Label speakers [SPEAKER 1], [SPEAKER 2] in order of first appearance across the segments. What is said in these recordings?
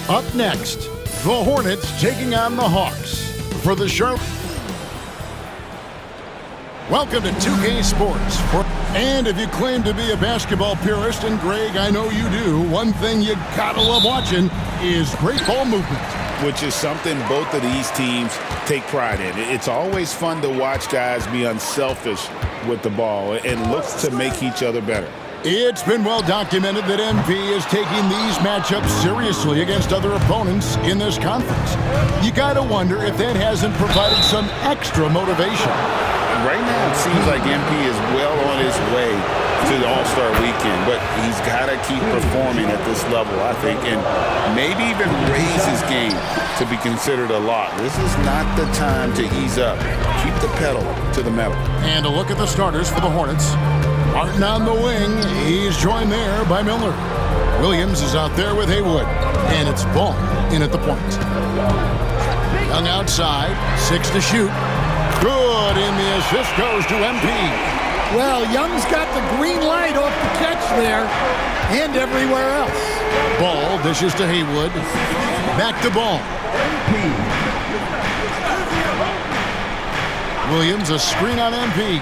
[SPEAKER 1] Up next, the Hornets taking on the Hawks. For the Charlotte. Welcome to 2K Sports. And if you claim to be a basketball purist, and Greg, I know you do, one thing you gotta love watching is great ball movement.
[SPEAKER 2] Which is something both of these teams take pride in. It's always fun to watch guys be unselfish with the ball and looks to make each other better.
[SPEAKER 1] It's been well documented that MP is taking these matchups seriously against other opponents in this conference. You gotta wonder if that hasn't provided some extra motivation.
[SPEAKER 2] Right now, it seems like MP is well on his way to the All-Star weekend, but he's got to keep performing at this level, I think, and maybe even raise his game to be considered a lock. This is not the time to ease up. Keep the pedal to the metal.
[SPEAKER 1] And a look at the starters for the Hornets. Martin on the wing. He's joined there by Miller. Williams is out there with Haywood, and it's Ball in at the point. Young outside, 6 to shoot. Good, and the assist goes to MP.
[SPEAKER 3] Well, Young's got the green light off the catch there and everywhere else.
[SPEAKER 1] Ball dishes to Haywood. Back to Ball. Williams, a screen on MP.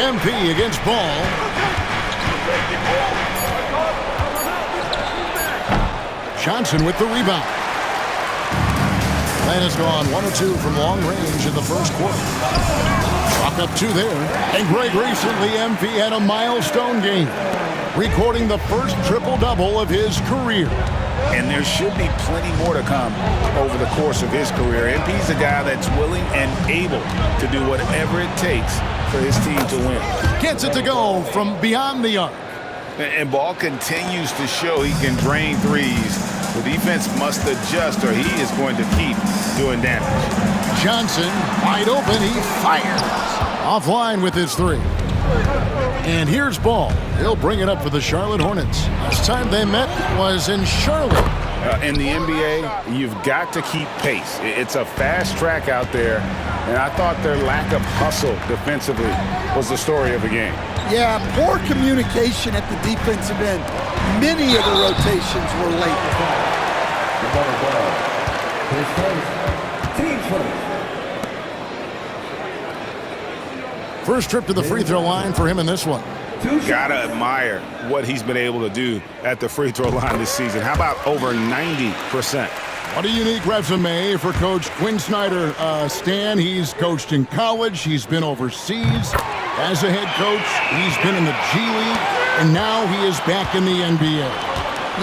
[SPEAKER 1] MP against Ball. Johnson with the rebound. Atlanta's gone 1 of 2 from long range in the first quarter. Chalk up 2 there. And Greg, recently MP had a milestone game, recording the first triple-double of his career.
[SPEAKER 2] And there should be plenty more to come over the course of his career. MP's a guy that's willing and able to do whatever it takes for his team to win.
[SPEAKER 1] Gets it to go from beyond the arc.
[SPEAKER 2] And Ball continues to show he can drain threes. The defense must adjust or he is going to keep doing damage.
[SPEAKER 1] Johnson, wide open, he fires. Offline with his 3. And here's Ball. He'll bring it up for the Charlotte Hornets. Last time they met was in Charlotte.
[SPEAKER 2] In the NBA, you've got to keep pace. It's a fast track out there, and I thought their lack of hustle defensively was the story of the game.
[SPEAKER 3] Yeah, poor communication at the defensive end. Many of the rotations were late.
[SPEAKER 1] First trip to the free throw line for him in this one.
[SPEAKER 2] Gotta admire what he's been able to do at the free throw line this season. How about over 90%?
[SPEAKER 1] What a unique resume for Coach Quinn Snyder. Stan, he's coached in college. He's been overseas as a head coach. He's been in the G League, and now he is back in the NBA.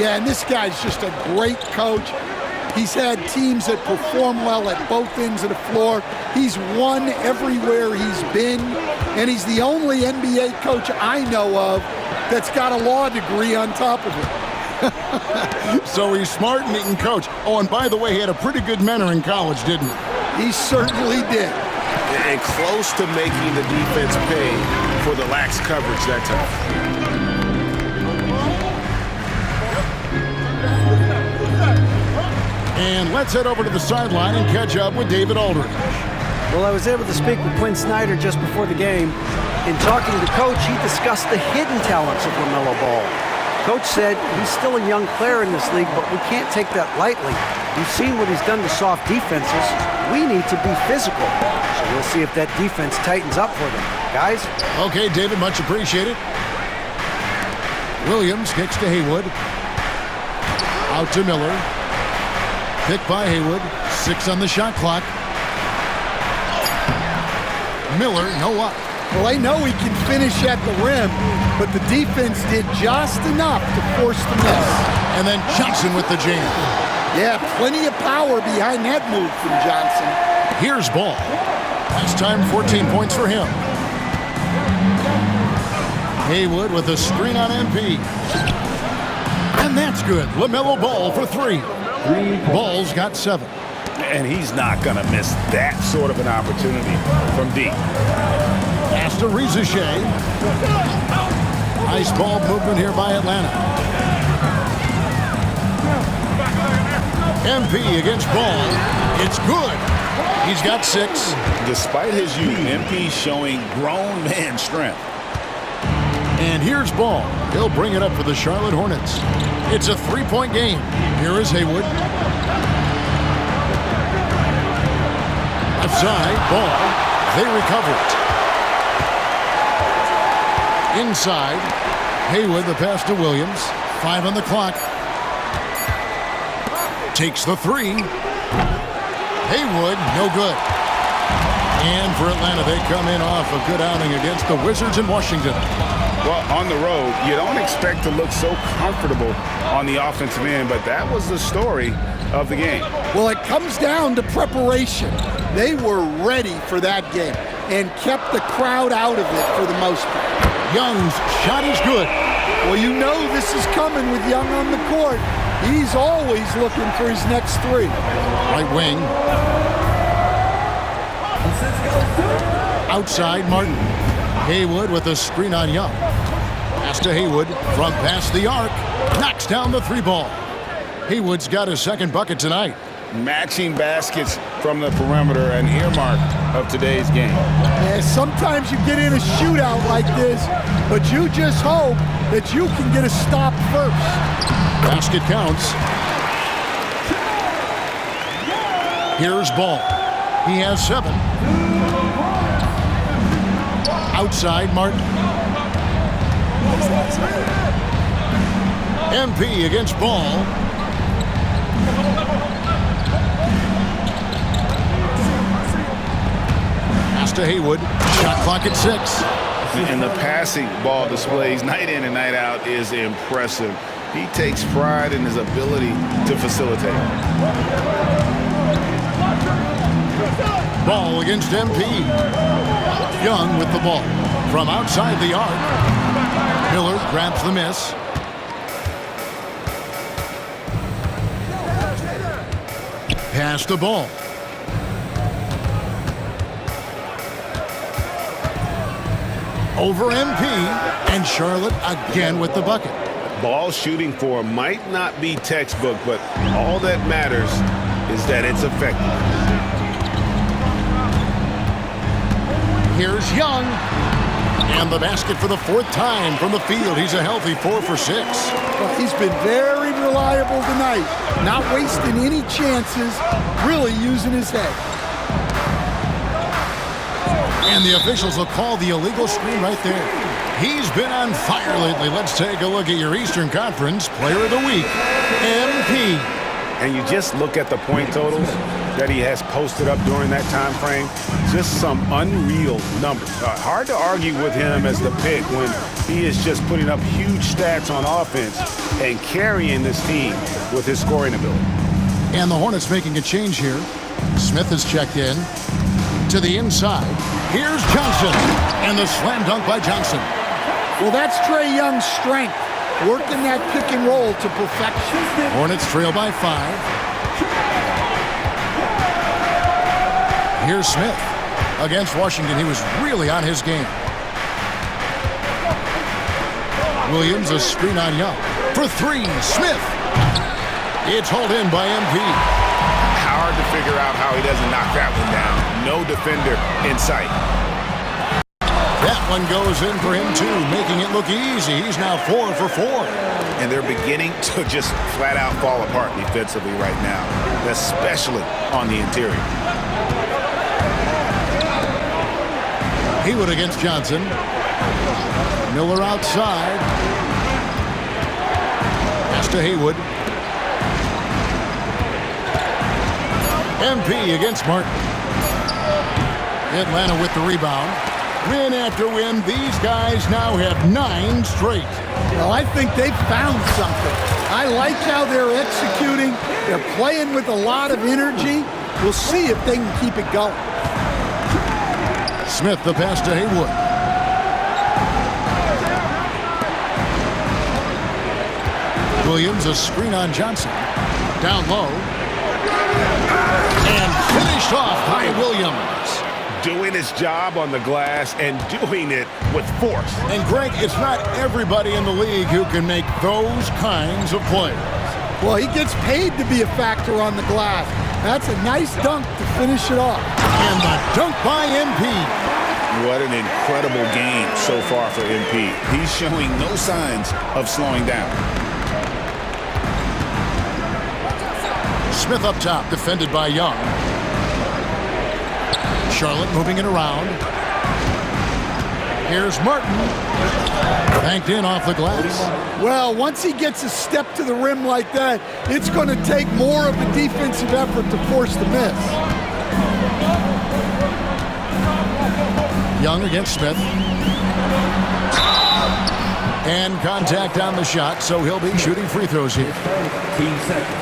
[SPEAKER 3] Yeah, and this guy's just a great coach. He's had teams that perform well at both ends of the floor. He's won everywhere he's been, and he's the only NBA coach I know of that's got a law degree on top of it.
[SPEAKER 1] So he's smart and he can coach. Oh, and by the way, he had a pretty good mentor in college, didn't he?
[SPEAKER 3] He certainly did.
[SPEAKER 2] And close to making the defense pay for the lax coverage that time.
[SPEAKER 1] And let's head over to the sideline and catch up with David Aldridge.
[SPEAKER 4] Well, I was able to speak with Quinn Snyder just before the game. In talking to Coach, he discussed the hidden talents of LaMelo Ball. Coach said he's still a young player in this league, but we can't take that lightly. We've seen what he's done to soft defenses. We need to be physical. So we'll see if that defense tightens up for them. Guys?
[SPEAKER 1] Okay, David, much appreciated. Williams kicks to Haywood. Out to Miller. Pick by Haywood. 6 on the shot clock. Miller, no up.
[SPEAKER 3] Well, they know he can finish at the rim, but the defense did just enough to force the miss.
[SPEAKER 1] And then Johnson with the jam.
[SPEAKER 3] Yeah, plenty of power behind that move from Johnson.
[SPEAKER 1] Here's Ball. Last time, 14 points for him. Haywood with a screen on MP. And that's good. LaMelo Ball for 3. Ball's got 7.
[SPEAKER 2] And he's not going to miss that sort of an opportunity from deep.
[SPEAKER 1] Pass to Rizachet. Nice ball movement here by Atlanta. MP against Ball. It's good. He's got 6.
[SPEAKER 2] Despite his youth, MP's showing grown man strength.
[SPEAKER 1] And here's ball. He'll bring it up for the Charlotte Hornets. It's a 3-point game. Here is Haywood. Left side, ball. They recover it. Inside, Haywood, the pass to Williams. 5 on the clock. Takes the 3. Haywood, no good. And for Atlanta, they come in off a good outing against the Wizards in Washington.
[SPEAKER 2] Well, on the road, you don't expect to look so comfortable on the offensive end, but that was the story of the game.
[SPEAKER 3] Well, it comes down to preparation. They were ready for that game and kept the crowd out of it for the most part.
[SPEAKER 1] Young's shot is good.
[SPEAKER 3] Well, you know this is coming with Young on the court. He's always looking for his next 3.
[SPEAKER 1] Right wing. Outside, Martin. Haywood with a screen on Young. Pass to Haywood from past the arc. Knocks down the 3 ball. Haywood's got his second bucket tonight.
[SPEAKER 2] Matching baskets from the perimeter, an earmark of today's game.
[SPEAKER 3] Yeah, sometimes you get in a shootout like this, but you just hope that you can get a stop first.
[SPEAKER 1] Basket counts. Here's Ball. He has 7. Outside, Martin. MP against Ball. Pass to Haywood. Shot clock at 6.
[SPEAKER 2] And the passing ball displays night in and night out is impressive. He takes pride in his ability to facilitate.
[SPEAKER 1] Ball against MP. Young with the ball. From outside the arc. Miller grabs the miss. Pass the ball. Over MP, and Charlotte again with the bucket.
[SPEAKER 5] Ball shooting for might not be textbook, but all that matters is that it's effective.
[SPEAKER 1] Here's Young. And the basket for the 4th time from the field. He's a healthy 4 for 6.
[SPEAKER 3] Well, he's been very reliable tonight. Not wasting any chances, really using his head.
[SPEAKER 1] And the officials will call the illegal screen right there. He's been on fire lately. Let's take a look at your Eastern Conference Player of the Week, MP.
[SPEAKER 5] And you just look at the point totals that he has posted up during that time frame. Just some unreal numbers. Hard to argue with him as the pick when he is just putting up huge stats on offense and carrying this team with his scoring ability.
[SPEAKER 1] And the Hornets making a change here. Smith has checked in. To the inside. Here's Johnson. And the slam dunk by Johnson.
[SPEAKER 3] Well, that's Trae Young's strength. Working that pick and roll to perfection.
[SPEAKER 1] Hornets trail by 5. Here's Smith. Against Washington, he was really on his game. Williams, a screen on Young. For 3, Smith. It's hauled in by MP.
[SPEAKER 5] Hard to figure out how he doesn't knock that one down. No defender in sight.
[SPEAKER 1] That one goes in for him, too, making it look easy. He's now 4 for 4.
[SPEAKER 5] And they're beginning to just flat out fall apart defensively right now, especially on the interior.
[SPEAKER 1] Haywood against Johnson. Miller outside. Pass to Haywood. MP against Martin. Atlanta with the rebound. Win after win, these guys now have 9 straight.
[SPEAKER 3] Well, I think they've found something. I like how they're executing. They're playing with a lot of energy. We'll see if they can keep it going.
[SPEAKER 1] Smith, the pass to Haywood. Williams, a screen on Johnson. Down low. And finished off by Williams.
[SPEAKER 5] Doing his job on the glass and doing it with force.
[SPEAKER 1] And Greg, it's not everybody in the league who can make those kinds of plays.
[SPEAKER 3] Well, he gets paid to be a factor on the glass. That's a nice dunk to finish it off.
[SPEAKER 1] And the dunk by MP.
[SPEAKER 2] What an incredible game so far for MP. He's showing no signs of slowing down.
[SPEAKER 1] Smith up top, defended by Young. Charlotte moving it around. Here's Martin. Banked in off the glass.
[SPEAKER 3] Well, once he gets a step to the rim like that, it's going to take more of a defensive effort to force the miss.
[SPEAKER 1] Young against Smith. And contact on the shot, so he'll be shooting free throws here.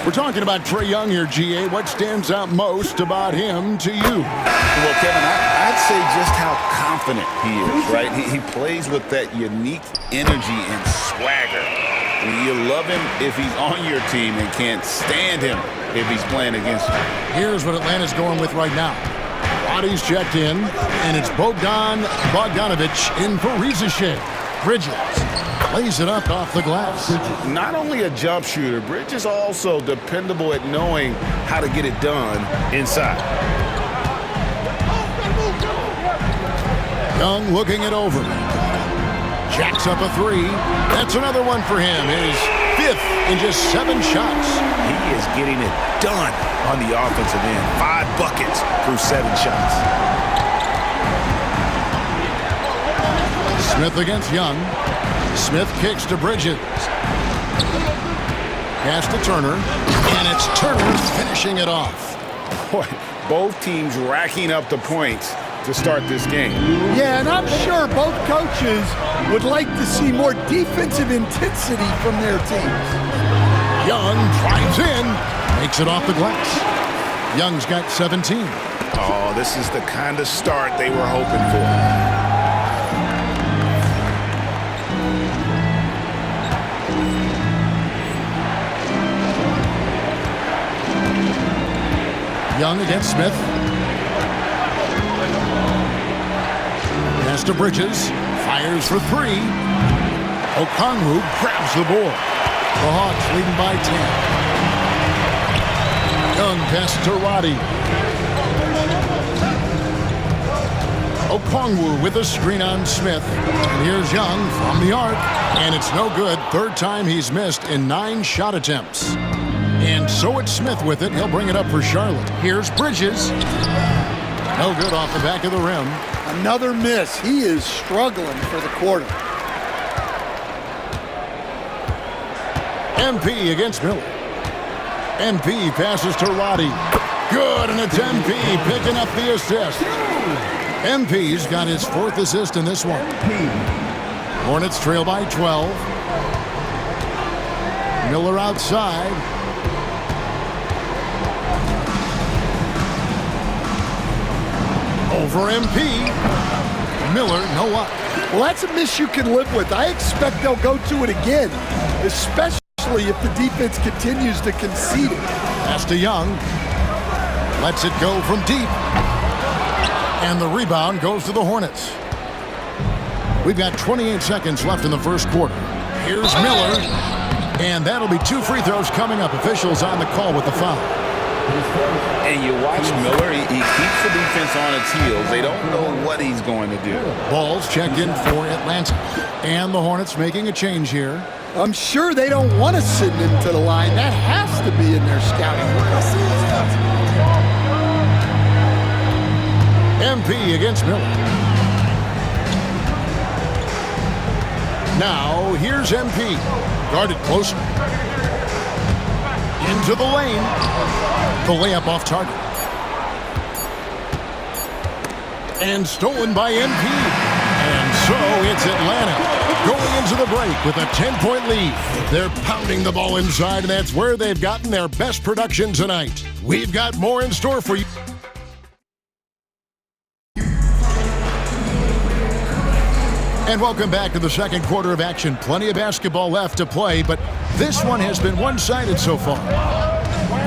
[SPEAKER 1] We're talking about Trae Young here, GA. What stands out most about him to you?
[SPEAKER 2] Well, Kevin, I'd say just how confident he is, right? He plays with that unique energy and swagger. You love him if he's on your team and can't stand him if he's playing against you.
[SPEAKER 1] Here's what Atlanta's going with right now. Roddy's checked in, and it's Bogdanovic in for Rizachet. Bridges lays it up off the glass.
[SPEAKER 2] Not only a jump shooter, Bridges also dependable at knowing how to get it done inside.
[SPEAKER 1] Young looking it over. Jacks up a three. That's another one for him. His fifth in just 7 shots.
[SPEAKER 5] He is getting it done on the offensive end. 5 buckets through 7 shots.
[SPEAKER 1] Smith against Young. Smith kicks to Bridges. Pass to Turner. And it's Turner finishing it off.
[SPEAKER 2] Boy, both teams racking up the points to start this game.
[SPEAKER 3] Yeah, and I'm sure both coaches would like to see more defensive intensity from their teams.
[SPEAKER 1] Young drives in. Makes it off the glass. Young's got 17.
[SPEAKER 5] Oh, this is the kind of start they were hoping for.
[SPEAKER 1] Young against Smith. Pass to Bridges. Fires for 3. Okongwu grabs the board. The Hawks leading by 10. Young pass to Roddy. Okongwu with a screen on Smith. And here's Young from the arc. And it's no good. 3rd time he's missed in 9 shot attempts. And so it's Smith with it. He'll bring it up for Charlotte. Here's Bridges. No good off the back of the rim.
[SPEAKER 3] Another miss. He is struggling for the quarter.
[SPEAKER 1] MP against Miller. MP passes to Roddy. Good, and it's MP picking up the assist. MP's got his 4th assist in this one. Hornets trail by 12. Miller outside. Over MP. Miller, no up.
[SPEAKER 3] Well, that's a miss you can live with. I expect they'll go to it again, especially if the defense continues to concede it.
[SPEAKER 1] Pass to Young. Lets it go from deep. And the rebound goes to the Hornets. We've got 28 seconds left in the first quarter. Here's Miller. And that'll be 2 free throws coming up. Officials on the call with the foul.
[SPEAKER 2] And you watch Miller, he keeps the defense on its heels. They don't know what he's going to do.
[SPEAKER 1] Ball's checked in for Atlanta. And the Hornets making a change here.
[SPEAKER 3] I'm sure they don't want to send him to the line. That has to be in their scouting.
[SPEAKER 1] MP against Miller. Now, here's MP. Guarded closer. Into the lane. The layup off target. And stolen by MP. And so it's Atlanta going into the break with a 10-point lead. They're pounding the ball inside, and that's where they've gotten their best production tonight. We've got more in store for you. And welcome back to the second quarter of action. Plenty of basketball left to play, but this one has been one-sided so far.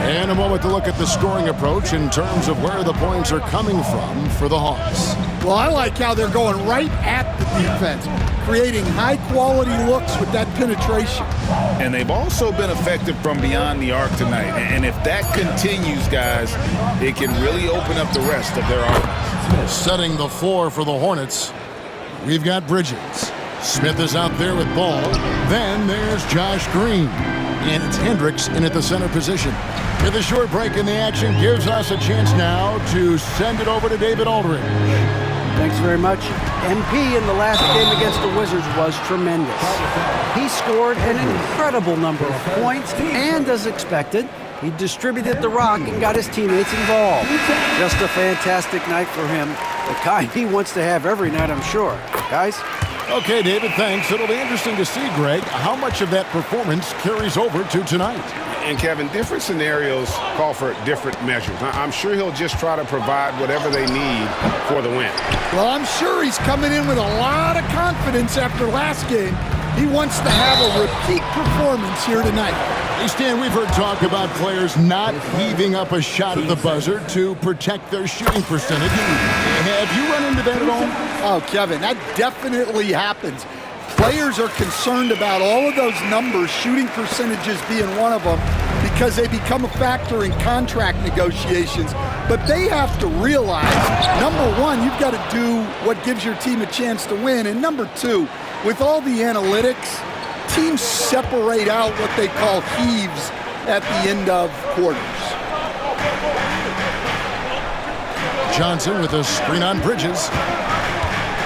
[SPEAKER 1] And a moment to look at the scoring approach in terms of where the points are coming from for the Hawks.
[SPEAKER 3] Well, I like how they're going right at the defense. creating high-quality looks with that penetration.
[SPEAKER 2] And they've also been effective from beyond the arc tonight. And if that continues, guys, it can really open up the rest of their offense.
[SPEAKER 1] Setting the floor for the Hornets, we've got Bridges. Smith is out there with ball. Then there's Josh Green. And it's Hendricks in at the center position. With a short break in the action gives us a chance now to send it over to David Aldridge.
[SPEAKER 4] Thanks very much. MP in the last game against the Wizards was tremendous. He scored an incredible number of points, and as expected, he distributed the rock and got his teammates involved. Just a fantastic night for him, the kind he wants to have every night, I'm sure. Guys?
[SPEAKER 1] Okay, David, thanks. It'll be interesting to see, Greg, how much of that performance carries over to tonight.
[SPEAKER 5] And, Kevin, different scenarios call for different measures. I'm sure he'll just try to provide whatever they need for the win.
[SPEAKER 3] Well, I'm sure he's coming in with a lot of confidence after last game. He wants to have a repeat performance here tonight.
[SPEAKER 1] Hey, Stan, we've heard talk about players not heaving up a shot at the buzzer to protect their shooting percentage. Have you run into that at all?
[SPEAKER 3] Oh, Kevin, that definitely happens. Players are concerned about all of those numbers, shooting percentages being one of them, because they become a factor in contract negotiations. But they have to realize, number one, you've got to do what gives your team a chance to win. And number two, with all the analytics, teams separate out what they call heaves at the end of quarters.
[SPEAKER 1] Johnson with a screen on Bridges.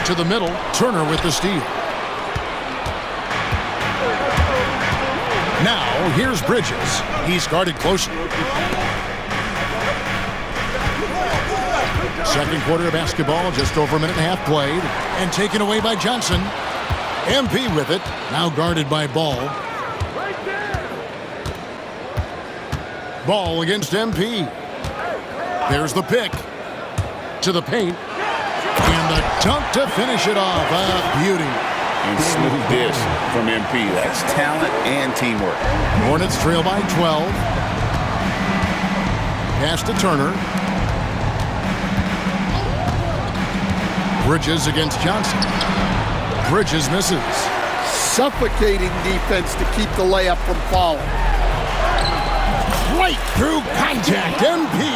[SPEAKER 1] To the middle, Turner with the steal. Now, here's Bridges. He's guarded closely. Second quarter of basketball, just over a minute and a half played. And taken away by Johnson. MP with it, now guarded by Ball. Ball against MP. There's the pick. To the paint. And the dunk to finish it off. A beauty.
[SPEAKER 2] And smooth dish from MP. That's talent and teamwork.
[SPEAKER 1] Hornets trail by 12. Pass to Turner. Bridges against Johnson. Bridges misses.
[SPEAKER 3] Suffocating defense to keep the layup from falling.
[SPEAKER 1] Right through contact, MP.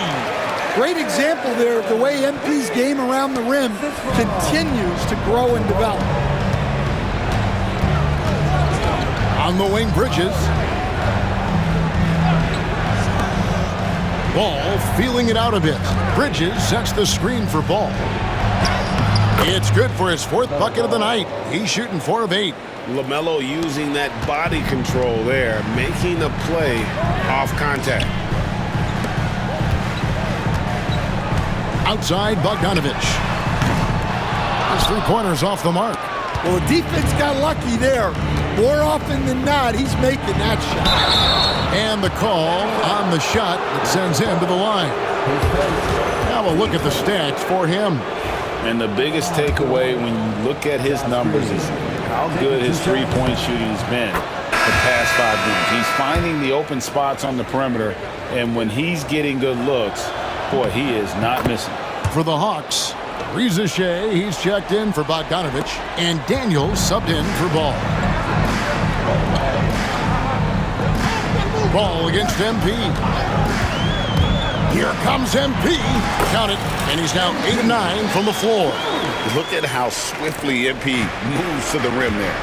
[SPEAKER 3] Great example there of the way MP's game around the rim continues to grow and develop.
[SPEAKER 1] On the wing, Bridges. Ball feeling it out a bit. Bridges sets the screen for Ball. It's good for his fourth bucket of the night. He's shooting 4 of 8.
[SPEAKER 5] LaMelo using that body control there, making the play off contact.
[SPEAKER 1] Outside, Bogdanovic. His 3-pointer's off the mark.
[SPEAKER 3] Well, the defense got lucky there. More often than not, he's making that shot.
[SPEAKER 1] And the call on the shot that sends him to the line. Now a look at the stats for him.
[SPEAKER 2] And the biggest takeaway when you look at his numbers is how good his three-point shooting has been the past 5 games. He's finding the open spots on the perimeter, and when he's getting good looks, boy, he is not missing.
[SPEAKER 1] For the Hawks, Reza Shea, he's checked in for Bogdanovic, and Daniels subbed in for Ball. Ball against MP. Here comes MP. Count it, and he's now 8 of 9 from the floor.
[SPEAKER 2] Look at how swiftly MP moves to the rim there.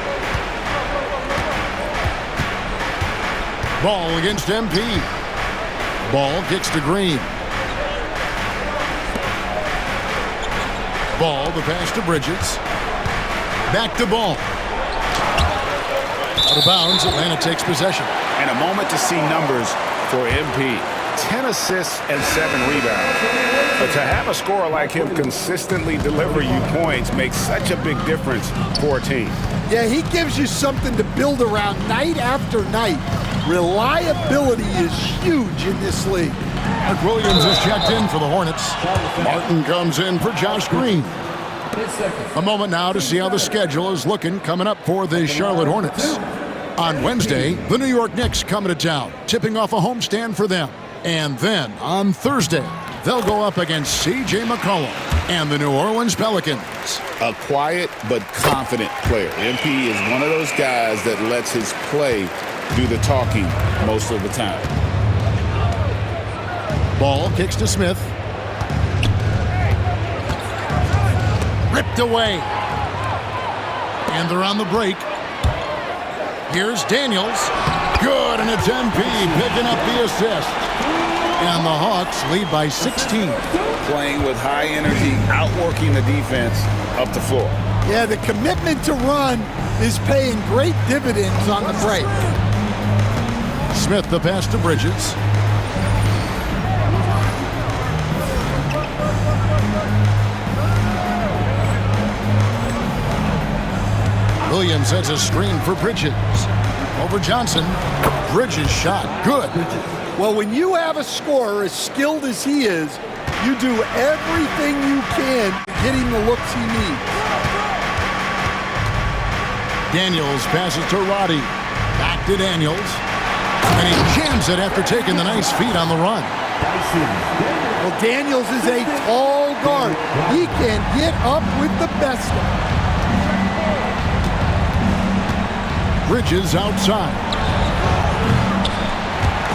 [SPEAKER 1] Ball against MP. Ball kicks to Green. Ball, the pass to Bridges. Back to Ball. Out of bounds, Atlanta takes possession.
[SPEAKER 5] And a moment to see numbers for MP. 10 assists and 7 rebounds. But to have a scorer like him consistently deliver you points makes such a big difference for a team.
[SPEAKER 3] Yeah, he gives you something to build around night after night. Reliability is huge in this league.
[SPEAKER 1] Mark Williams is checked in for the Hornets. Martin comes in for Josh Green. A moment now to see how the schedule is looking coming up for the Charlotte Hornets. On Wednesday, the New York Knicks coming to town, tipping off a homestand for them. And then on Thursday, they'll go up against C.J. McCollum and the New Orleans Pelicans.
[SPEAKER 2] a quiet but confident player. MP is one of those guys that lets his play do the talking most of the time.
[SPEAKER 1] Ball kicks to Smith. Ripped away. And they're on the break. Here's Daniels. Good, and it's MP picking up the assist. And the Hawks lead by 16.
[SPEAKER 2] Playing with high energy, outworking the defense up the floor.
[SPEAKER 3] Yeah, the commitment to run is paying great dividends on the break.
[SPEAKER 1] Smith the pass to Bridges. Williams sets a screen for Bridges. Over Johnson. Bridges shot. Good.
[SPEAKER 3] Well, when you have a scorer as skilled as he is, you do everything you can to get him the looks he needs. Daniels passes to Roddy. Back to Daniels. And he jams it after taking the nice feed on the run. Well, Daniels is a tall guard. He can get up with the best of them. Bridges outside.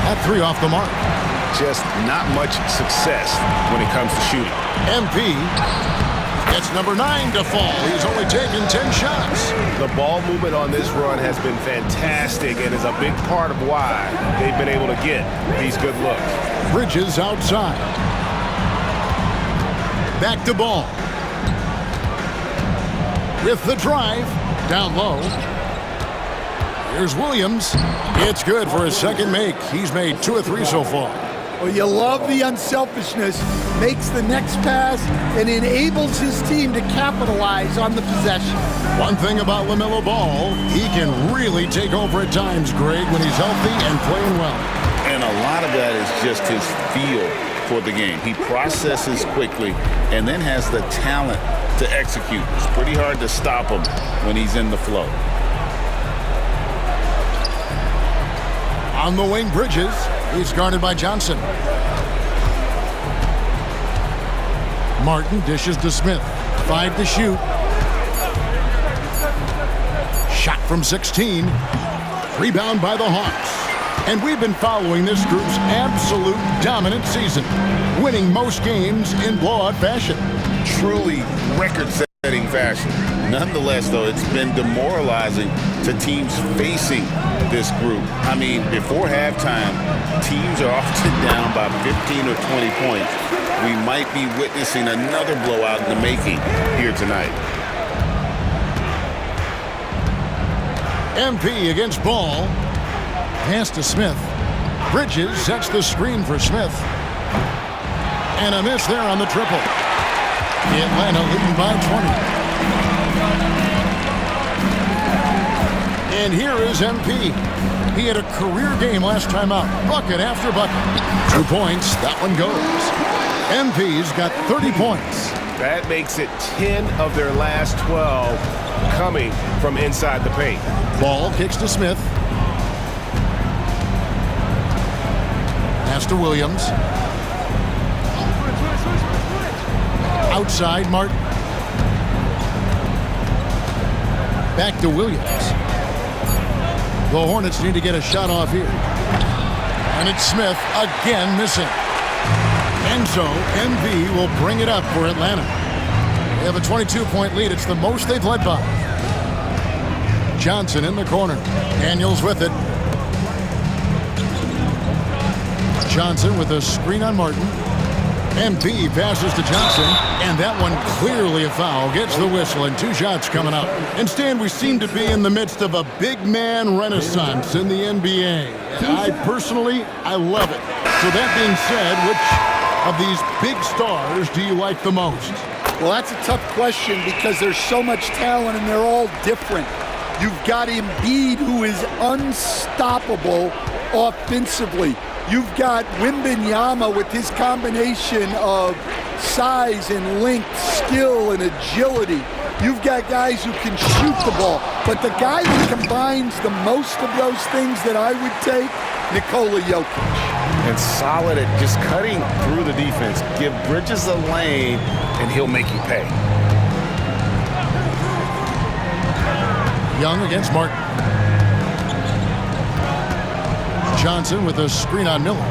[SPEAKER 3] That three off the mark.
[SPEAKER 5] Just not much success when it comes to shooting.
[SPEAKER 1] MP gets number 9 to fall. He's only taken 10 shots.
[SPEAKER 5] The ball movement on this run has been fantastic and is a big part of why they've been able to get these good looks.
[SPEAKER 1] Bridges outside. Back to Ball. With the drive. Down low. Here's Williams. It's good for his second make. He's made 2 or 3 so far. Well, you love the unselfishness. Makes the next pass and enables his team to capitalize on the possession. One thing about LaMelo Ball, he can really take over at times, Greg, when he's healthy and playing well.
[SPEAKER 2] And a lot of that is just his feel for the game. He processes quickly and then has the talent to execute. It's pretty hard to stop him when he's in the flow.
[SPEAKER 1] On the wing, Bridges. He's guarded by Johnson. Martin dishes to Smith. 5 to shoot. Shot from 16. Rebound by the Hawks. And we've been following this group's absolute dominant season, winning most games in blowout fashion.
[SPEAKER 2] Truly record-setting fashion. Nonetheless, though, it's been demoralizing to teams facing this group. I mean, before halftime, teams are often down by 15 or 20 points. We might be witnessing another blowout in the making here tonight.
[SPEAKER 1] MP against Ball. Pass to Smith. Bridges sets the screen for Smith. And a miss there on the triple. Atlanta leading by 20. And here is MP. He had a career game last time out. Bucket after bucket. 2 points. That one goes. MP's got 30 points.
[SPEAKER 5] That makes it 10 of their last 12 coming from inside the paint.
[SPEAKER 1] Ball kicks to Smith. Pass to Williams. Outside, Martin. Back to Williams. The Hornets need to get a shot off here. And it's Smith again missing. And so MV will bring it up for Atlanta. They have a 22-point lead. It's the most they've led by. Johnson in the corner. Daniels with it. Johnson with a screen on Martin. MP passes to Johnson, and that one clearly a foul. Gets the whistle, and 2 shots coming up. And Stan, we seem to be in the midst of a big man renaissance in the NBA. And I love it. So that being said, which of these big stars do you like the most? Well, that's a tough question because there's so much talent, and they're all different. You've got Embiid, who is unstoppable offensively. You've got Wembanyama with his combination of size and length, skill and agility. You've got guys who can shoot the ball. But the guy who combines the most of those things that I would take, Nikola Jokic.
[SPEAKER 5] And solid at just cutting through the defense. Give Bridges a lane, and he'll make you pay.
[SPEAKER 1] Young against Martin. Johnson with a screen on Miller.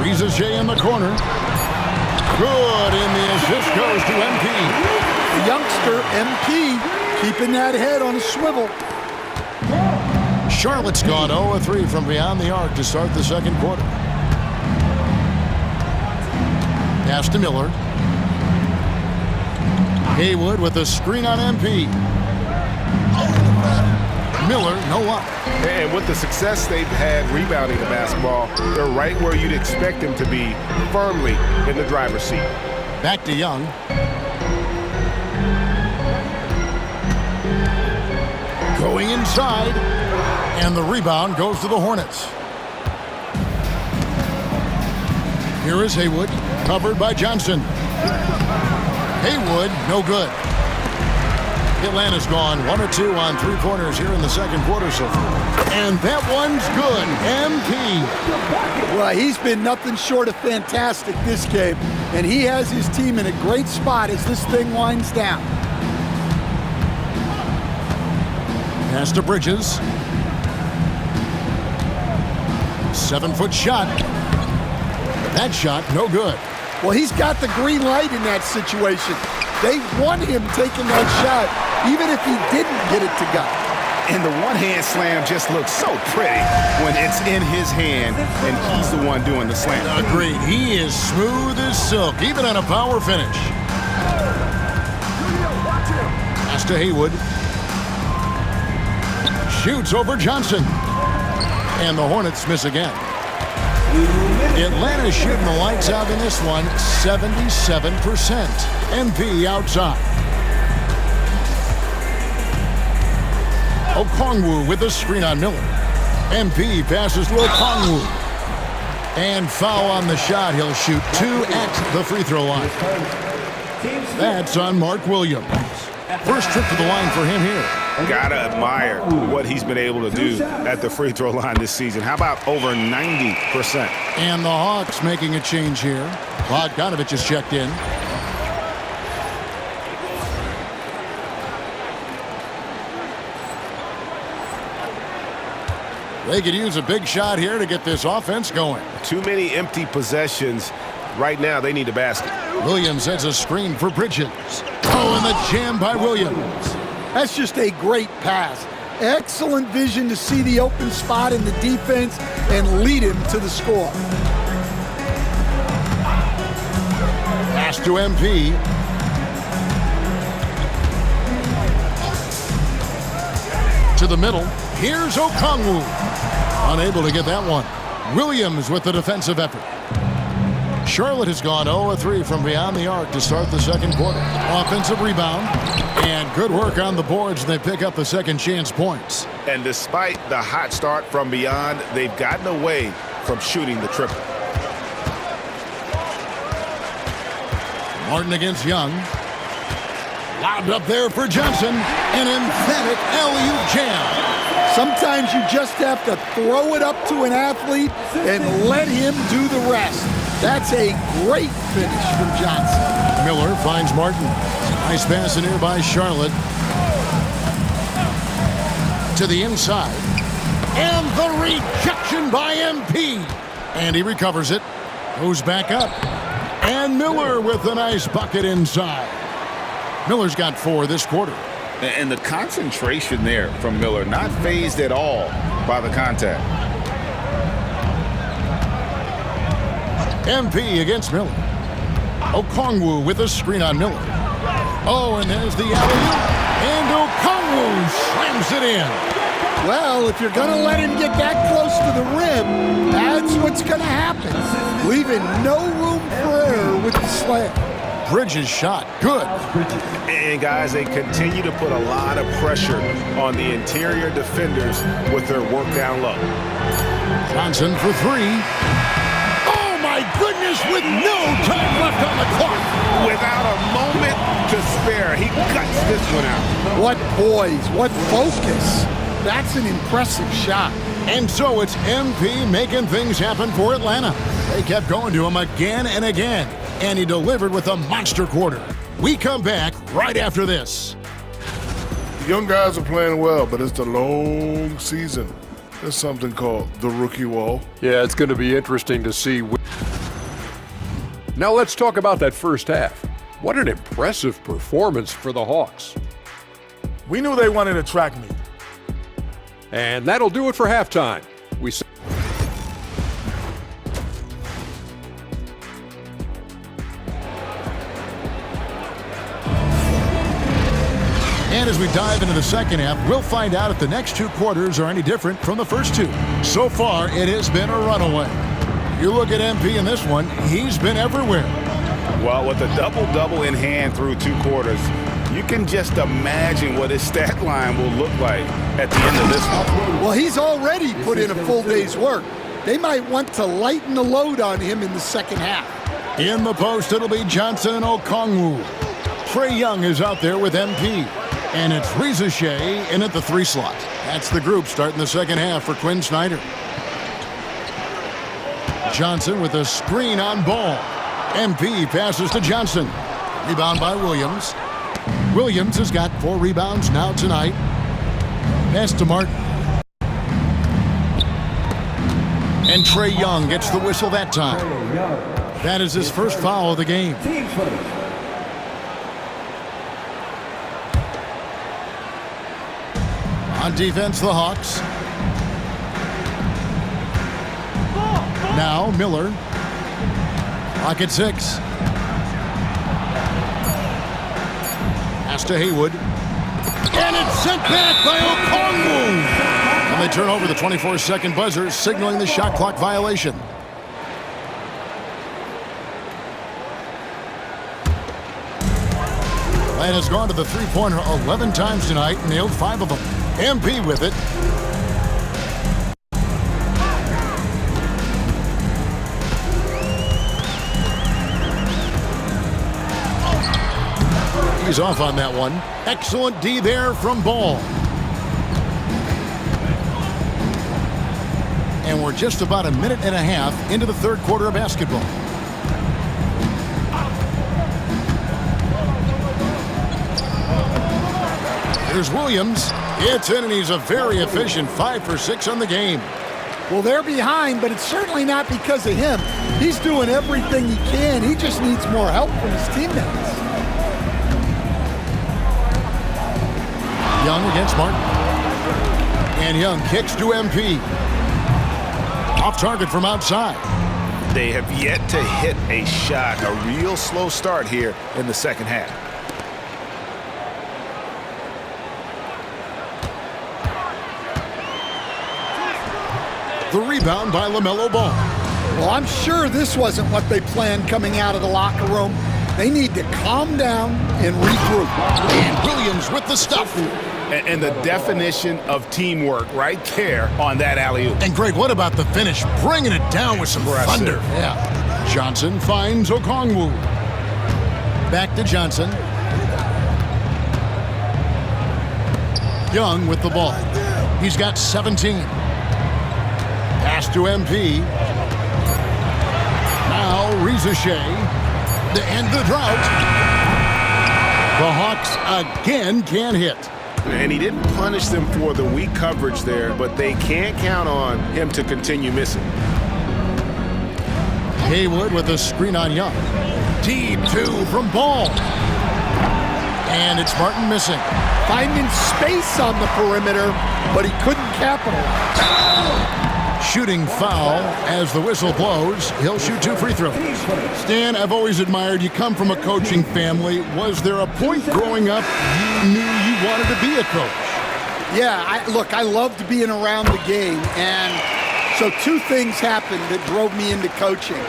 [SPEAKER 1] Riza in the corner. Good, and the assist goes to MP.
[SPEAKER 3] The youngster, MP, keeping that head on a swivel.
[SPEAKER 1] Charlotte's gone 0-3 from beyond the arc to start the second quarter. Pass to Miller. Haywood with a screen on MP. Miller, no luck.
[SPEAKER 5] And with the success they've had rebounding the basketball, they're right where you'd expect them to be, firmly in the driver's seat.
[SPEAKER 1] Back to Young. Going inside, and the rebound goes to the Hornets. Here is Haywood, covered by Johnson. Haywood, no good. Atlanta's gone 1 or 2 on 3 corners here in the second quarter so far. And that one's good. MP.
[SPEAKER 3] Well, he's been nothing short of fantastic this game, and he has his team in a great spot as this thing winds down.
[SPEAKER 1] Pass to Bridges. 7-foot shot. That shot, no good.
[SPEAKER 3] Well, he's got the green light in that situation. They want him taking that shot, even if he didn't get it to go.
[SPEAKER 5] And the one-hand slam just looks so pretty when it's in his hand and he's the one doing the slam.
[SPEAKER 1] Agreed. He is smooth as silk, even on a power finish. Pass to Haywood. Shoots over Johnson. And the Hornets miss again. Atlanta shooting the lights out in this one, 77%. MP outside. Okongwu with the screen on Miller. MP passes to Okongwu. And foul on the shot. He'll shoot 2 at the free throw line. That's on Mark Williams. First trip to the line for him here.
[SPEAKER 5] Gotta admire what he's been able to do at the free throw line this season. How about over 90%?
[SPEAKER 1] And the Hawks making a change here. Bogdanovich has checked in. They could use a big shot here to get this offense going.
[SPEAKER 5] Too many empty possessions. Right now, they need a basket.
[SPEAKER 1] Williams has a screen for Bridges. Oh, and the jam by Williams.
[SPEAKER 3] That's just a great pass. Excellent vision to see the open spot in the defense and lead him to the score.
[SPEAKER 1] Pass to MP. To the middle. Here's Okongwu. Unable to get that one. Williams with the defensive effort. Charlotte has gone 0-3 from beyond the arc to start the second quarter. Offensive rebound. And good work on the boards. They pick up the second chance points.
[SPEAKER 5] And despite the hot start from beyond, they've gotten away from shooting the triple.
[SPEAKER 1] Martin against Young. Lobbed up there for Johnson. An emphatic alley-oop jam.
[SPEAKER 3] Sometimes you just have to throw it up to an athlete and let him do the rest. That's a great finish from Johnson.
[SPEAKER 1] Miller finds Martin. Nice pass in here by Charlotte. To the inside. And the rejection by MP. And he recovers it. Goes back up. And Miller with a nice bucket inside. Miller's got 4 this quarter.
[SPEAKER 2] And the concentration there from Miller, not fazed at all by the contact.
[SPEAKER 1] MP against Miller. Okongwu with a screen on Miller. Oh, and there's the alley-oop. And Okongwu slams it in.
[SPEAKER 3] Well, if you're going to let him get that close to the rim, that's what's going to happen. Leaving no room for error with the slam.
[SPEAKER 1] Bridges shot. Good.
[SPEAKER 5] And, guys, they continue to put a lot of pressure on the interior defenders with their work down low.
[SPEAKER 1] Johnson for 3. Oh, my goodness, with no time left on the clock.
[SPEAKER 5] Without a moment to spare, he cuts this one out.
[SPEAKER 3] What poise, what focus. That's an impressive shot.
[SPEAKER 1] And so it's MP making things happen for Atlanta. They kept going to him again and again. And he delivered with a monster quarter. We come back right after this.
[SPEAKER 6] The young guys are playing well, but it's a long season. There's something called the rookie wall.
[SPEAKER 7] Yeah, it's going to be interesting to see. Now let's talk about that first half. What an impressive performance for the Hawks.
[SPEAKER 8] We knew they wanted a track meet.
[SPEAKER 7] And that'll do it for halftime.
[SPEAKER 1] And as we dive into the second half, we'll find out if the next two quarters are any different from the first two. So far, it has been a runaway. You look at MP in this one, he's been everywhere.
[SPEAKER 5] Well, with a double-double in hand through two quarters, you can just imagine what his stat line will look like at the end of this one.
[SPEAKER 3] Well, he's already put in a full day's work. They might want to lighten the load on him in the second half.
[SPEAKER 1] In the post, it'll be Johnson and Okongwu. Trae Young is out there with MP. And it's Reza Shea in at the 3 slot. That's the group starting the second half for Quinn Snyder. Johnson with a screen on Ball. MP passes to Johnson. Rebound by Williams. Williams has got 4 rebounds now tonight. Pass to Martin. And Trae Young gets the whistle that time. That is his first foul of the game. On defense, the Hawks. Now Miller. Clock at 6. Pass to Haywood. And it's sent back by Okongwu. And they turn over the 24-second buzzer, signaling the shot clock violation. Lane has gone to the three-pointer 11 times tonight and nailed 5 of them. MP with it. He's off on that one. Excellent D there from Ball. And we're just about a minute and a half into the third quarter of basketball. Here's Williams. It's in, and he's a very efficient 5 for 6 on the game.
[SPEAKER 3] Well, they're behind, but it's certainly not because of him. He's doing everything he can. He just needs more help from his teammates.
[SPEAKER 1] Young against Martin. And Young kicks to MP. Off target from outside.
[SPEAKER 5] They have yet to hit a shot. A real slow start here in the second half.
[SPEAKER 1] The rebound by LaMelo Ball.
[SPEAKER 3] Well, I'm sure this wasn't what they planned coming out of the locker room. They need to calm down and regroup.
[SPEAKER 1] And Williams with the stuff.
[SPEAKER 5] And the definition of teamwork right there on that alley-oop.
[SPEAKER 1] And Greg, what about the finish? Bringing it down with some thunder. Yeah. Johnson finds Okongwu. Back to Johnson. Young with the ball. He's got 17. Pass to MP. Now Reza Shea. To end the drought. The Hawks again can't hit.
[SPEAKER 5] And he didn't punish them for the weak coverage there, but they can't count on him to continue missing.
[SPEAKER 1] Haywood with a screen on Young. Deep 2 from Ball. And it's Martin missing.
[SPEAKER 3] Finding space on the perimeter, but he couldn't capitalize.
[SPEAKER 1] Shooting foul as the whistle blows. He'll shoot 2 free throws. Stan, I've always admired you. Come from a coaching family. Was there a point growing up you knew you wanted to be a coach?
[SPEAKER 3] Yeah, I loved being around the game. And so 2 things happened that drove me into coaching.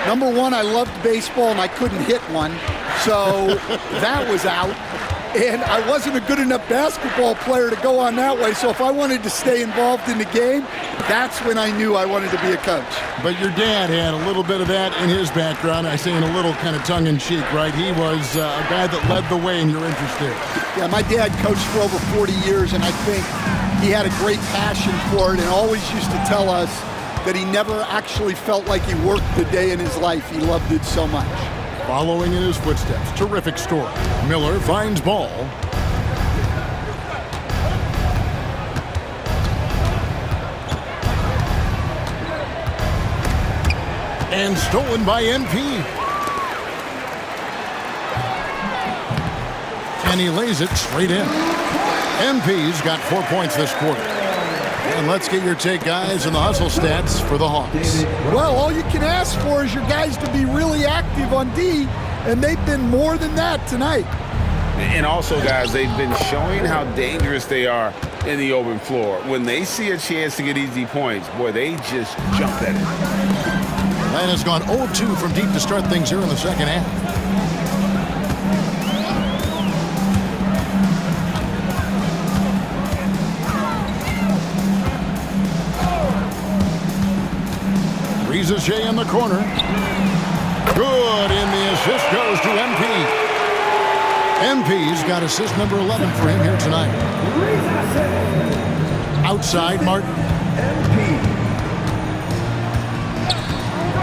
[SPEAKER 3] Number 1, I loved baseball and I couldn't hit one. So that was out. And I wasn't a good enough basketball player to go on that way. So if I wanted to stay involved in the game, that's when I knew I wanted to be a coach.
[SPEAKER 1] But your dad had a little bit of that in his background. I say in a little kind of tongue-in-cheek, right? He was a guy that led the way in your interest there.
[SPEAKER 3] Yeah, my dad coached for over 40 years, and I think he had a great passion for it and always used to tell us that he never actually felt like he worked the day in his life. He loved it so much.
[SPEAKER 1] Following in his footsteps, terrific story. Miller finds Ball. And stolen by MP. And he lays it straight in. MP's got 4 points this quarter. And let's get your take, guys, on the hustle stats for the Hawks.
[SPEAKER 3] Well, all you can ask for is your guys to be really active on D, and they've been more than that tonight.
[SPEAKER 2] And also, guys, they've been showing how dangerous they are in the open floor. When they see a chance to get easy points, boy, they just jump at it.
[SPEAKER 1] Atlanta's gone 0-2 from deep to start things here in the second half. Reza Shea in the corner. Good, and the assist goes to MP. MP's got assist number 11 for him here tonight. Outside, Martin.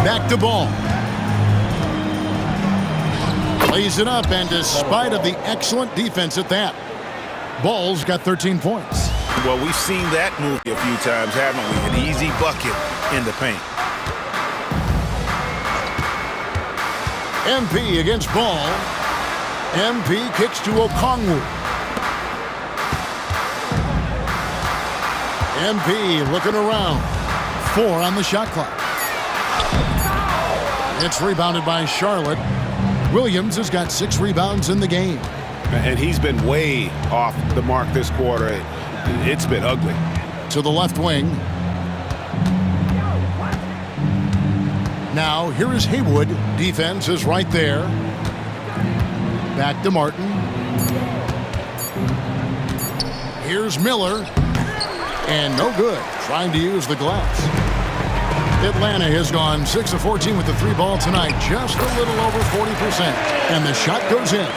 [SPEAKER 1] Back to Ball. Plays it up, and despite of the excellent defense at that, Ball's got 13 points.
[SPEAKER 5] Well, we've seen that movie a few times, haven't we? An easy bucket in the paint.
[SPEAKER 1] MP against Ball. MP kicks to Okongwu. MP looking around. 4 on the shot clock. It's rebounded by Charlotte. Williams has got 6 rebounds in the game.
[SPEAKER 5] And he's been way off the mark this quarter. It's been ugly.
[SPEAKER 1] To the left wing. Now, here is Haywood. Defense is right there. Back to Martin. Here's Miller. And no good. Trying to use the glass. Atlanta has gone 6 of 14 with the 3-ball tonight. Just a little over 40%. And the shot goes in.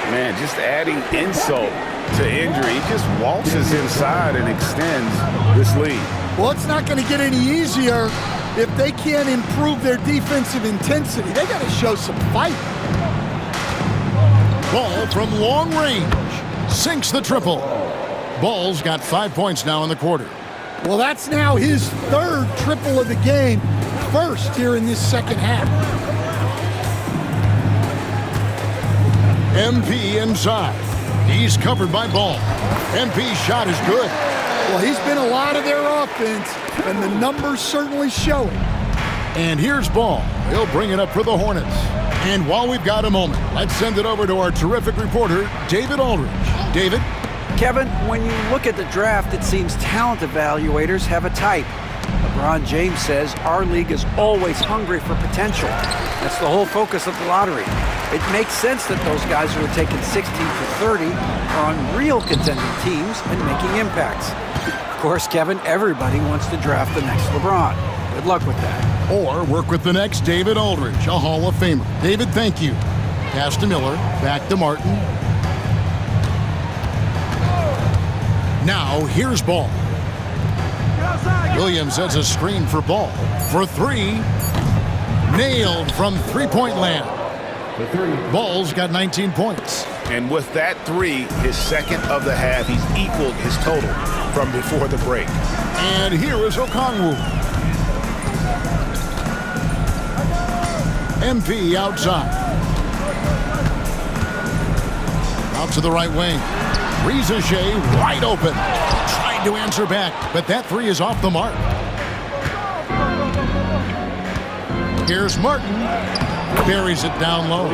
[SPEAKER 2] Man, just adding insult to injury. He just waltzes inside and extends this lead.
[SPEAKER 3] Well, it's not going to get any easier if they can't improve their defensive intensity. They got to show some fight.
[SPEAKER 1] Ball from long range. Sinks the triple. Ball's got 5 points now in the quarter.
[SPEAKER 3] Well, that's now his 3rd triple of the game. First here in this second half.
[SPEAKER 1] MP inside. He's covered by Ball. MP's shot is good.
[SPEAKER 3] Well, he's been a lot of their offense, and the numbers certainly show it.
[SPEAKER 1] And here's Ball. He'll bring it up for the Hornets. And while we've got a moment, let's send it over to our terrific reporter, David Aldridge. David?
[SPEAKER 4] Kevin, when you look at the draft, it seems talent evaluators have a type. LeBron James says our league is always hungry for potential. That's the whole focus of the lottery. It makes sense that those guys who are taken 16 to 30 are on real contending teams and making impacts. Of course, Kevin, everybody wants to draft the next LeBron. Good luck with that.
[SPEAKER 1] Or work with the next David Aldridge, a Hall of Famer. David, thank you. Pass to Miller, back to Martin. Now, here's Ball. Williams has a screen for Ball. For 3. Nailed from three-point land. Ball's got 19 points.
[SPEAKER 5] And with that 3, his second of the half, he's equaled his total from before the break.
[SPEAKER 1] And here is Okongwu. MP outside. Out to the right wing. Reza Shea wide open. Tried to answer back, but that 3 is off the mark. Here's Martin. Buries it down low.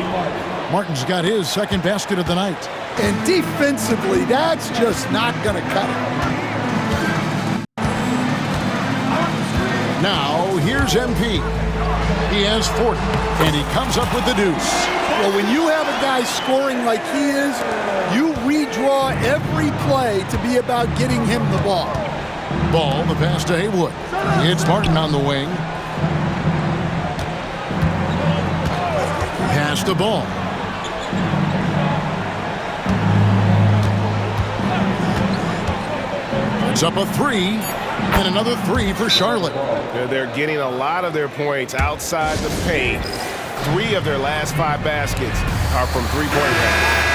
[SPEAKER 1] Martin's got his second basket of the night.
[SPEAKER 3] And defensively, that's just not going to cut it.
[SPEAKER 1] Now, here's MP. He has 40, and he comes up with the deuce.
[SPEAKER 3] Well, when you have a guy scoring like he is, you redraw every play to be about getting him the ball.
[SPEAKER 1] Ball, the pass to Haywood. It's Martin on the wing. Pass the Ball. It's up a 3, and another 3 for Charlotte.
[SPEAKER 5] They're getting a lot of their points outside the paint. 3 of their last 5 baskets are from three-point range.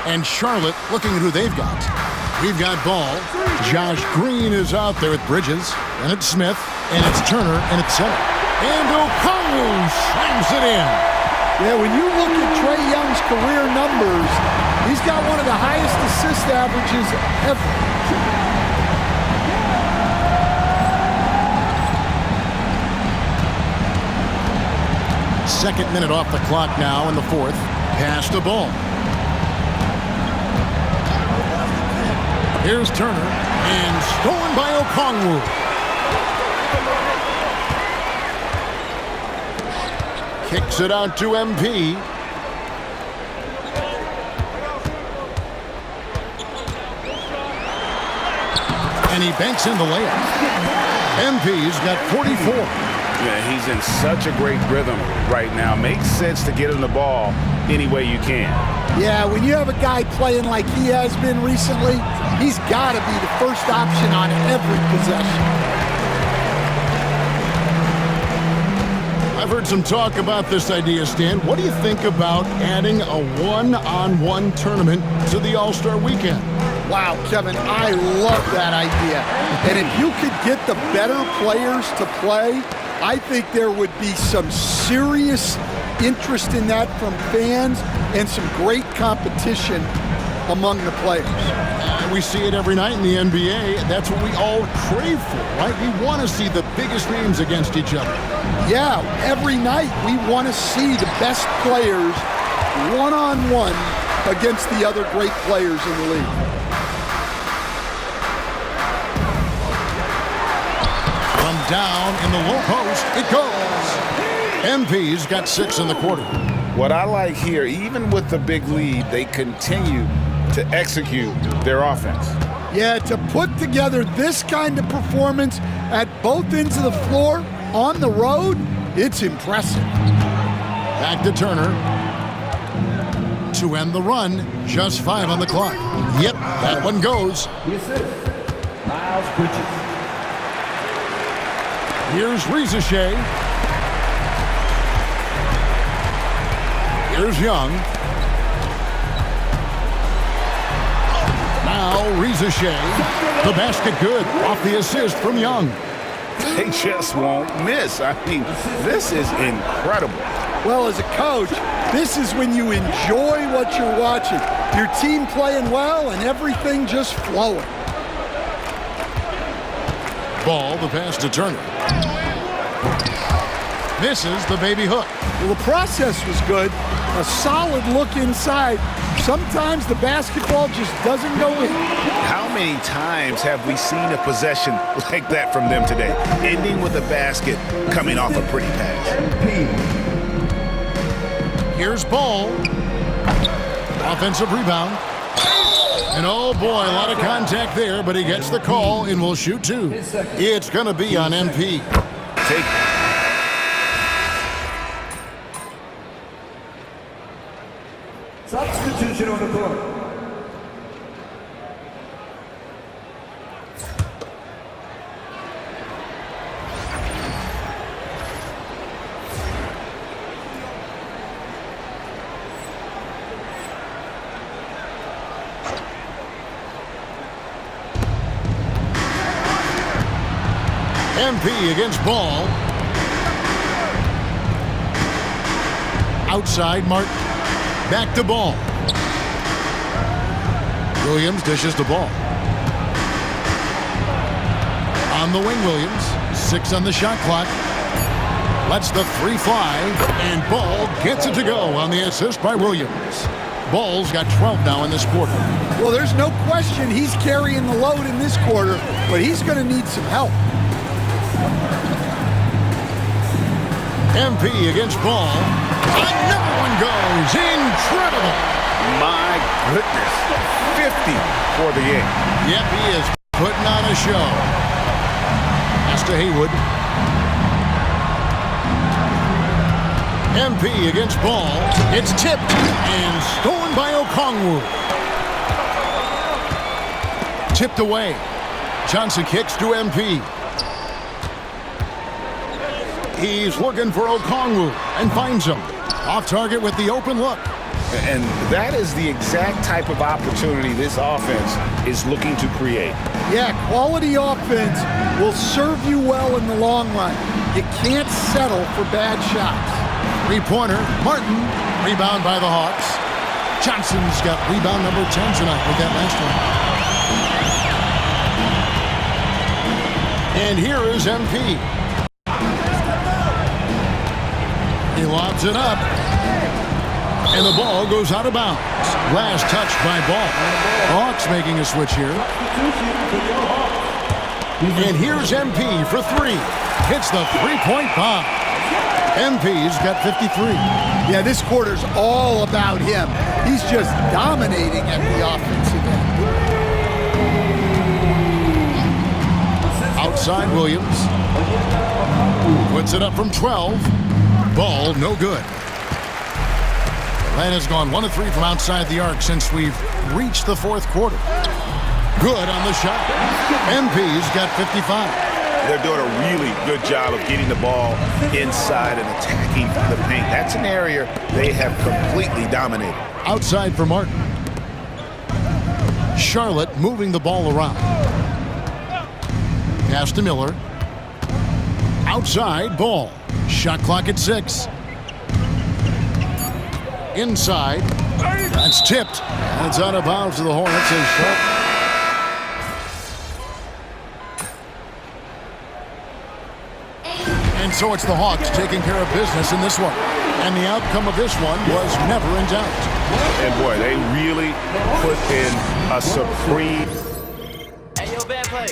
[SPEAKER 1] And Charlotte looking at who they've got. We've got ball. Josh Green is out there at Bridges. And it's Smith. And it's Turner. And it's center. And Okongwu slams it in.
[SPEAKER 3] Yeah, when you look at Trae Young's career numbers, he's got one of the highest assist averages ever.
[SPEAKER 1] Second minute off the clock now in the fourth. Pass the ball. Here's Turner, and stolen by Okongwu. Kicks it out to MP. And he banks in the layup. MP's got 44.
[SPEAKER 5] Yeah, he's in such a great rhythm right now. Makes sense to get him the ball any way you can.
[SPEAKER 3] Yeah, when you have a guy playing like he has been recently, he's got to be the first option on every possession.
[SPEAKER 1] I've heard some talk about this idea, Stan. What do you think about adding a one-on-one tournament to the All-Star Weekend?
[SPEAKER 3] Wow, Kevin, I love that idea. And if you could get the better players to play, I think there would be some serious interest in that from fans and some great competition among the players.
[SPEAKER 1] We see it every night in the NBA. That's what we all crave for, right? We want to see the biggest names against each other.
[SPEAKER 3] Yeah, every night we want to see the best players one-on-one against the other great players in the league.
[SPEAKER 1] From down in the low post, it goes. MP's got 6 in the quarter.
[SPEAKER 2] What I like here, even with the big lead, they continue to execute their offense.
[SPEAKER 3] Yeah, to put together this kind of performance at both ends of the floor on the road, it's impressive.
[SPEAKER 1] Back to Turner to end the run. Just 5 on the clock. Yep, that one goes.
[SPEAKER 9] Miles Bridges.
[SPEAKER 1] Here's Rizachet. Here's Young. Now Rizachet. The basket good. Off the assist from Young.
[SPEAKER 5] They just won't miss. I mean, this is incredible.
[SPEAKER 3] Well, as a coach, this is when you enjoy what you're watching. Your team playing well and everything just flowing.
[SPEAKER 1] Ball, the pass to Turner. Misses the baby hook.
[SPEAKER 3] Well, the process was good. A solid look inside. Sometimes the basketball just doesn't go in.
[SPEAKER 5] How many times have we seen a possession like that from them today? Ending with a basket, coming off a pretty pass.
[SPEAKER 1] Here's Ball. Offensive rebound. And oh boy, a lot of contact there, but he gets the call and will shoot 2. It's going to be on MP.
[SPEAKER 9] Substitution on the court.
[SPEAKER 1] MP against Ball. Outside, Martin. Back to Ball. Williams dishes the ball. On the wing, Williams. 6 on the shot clock. Lets the 3 fly, and Ball gets it to go on the assist by Williams. Ball's got 12 now in this quarter.
[SPEAKER 3] Well, there's no question he's carrying the load in this quarter, but he's going to need some help.
[SPEAKER 1] MP against Ball. Another one goes. Incredible.
[SPEAKER 5] My goodness. 50 for the game.
[SPEAKER 1] Yep, he is putting on a show. Pass to Haywood. MP against Ball. It's tipped and stolen by Okongwu. Tipped away. Johnson kicks to MP. He's looking for Okongwu and finds him. Off target with the open look.
[SPEAKER 5] And that is the exact type of opportunity this offense is looking to create.
[SPEAKER 3] Yeah, quality offense will serve you well in the long run. You can't settle for bad shots.
[SPEAKER 1] Three-pointer, Martin, rebound by the Hawks. Johnson's got rebound number 10 tonight with that last one. And here is MP. He lobs it up. And the ball goes out of bounds. Last touch by Ball. Hawks making a switch here. And here's MP for three. Hits the three-point bomb. MP's got 53.
[SPEAKER 3] Yeah, this quarter's all about him. He's just dominating at the offensive end.
[SPEAKER 1] Outside Williams. Puts it up from 12. Ball no good. Atlanta's gone 1 of 3 from outside the arc since we've reached the fourth quarter. Good on the shot. MP's got 55.
[SPEAKER 5] They're doing a really good job of getting the ball inside and attacking the paint. That's an area they have completely dominated.
[SPEAKER 1] Outside for Martin. Charlotte moving the ball around. Pass to Miller. Outside, Ball. Shot clock at 6. Inside. That's tipped. And it's out of bounds to the Hornets as Sharp. And so it's the Hawks taking care of business in this one. And the outcome of this one was never in doubt.
[SPEAKER 5] And boy, they really put in a supreme...
[SPEAKER 10] Hey, yo, bad play.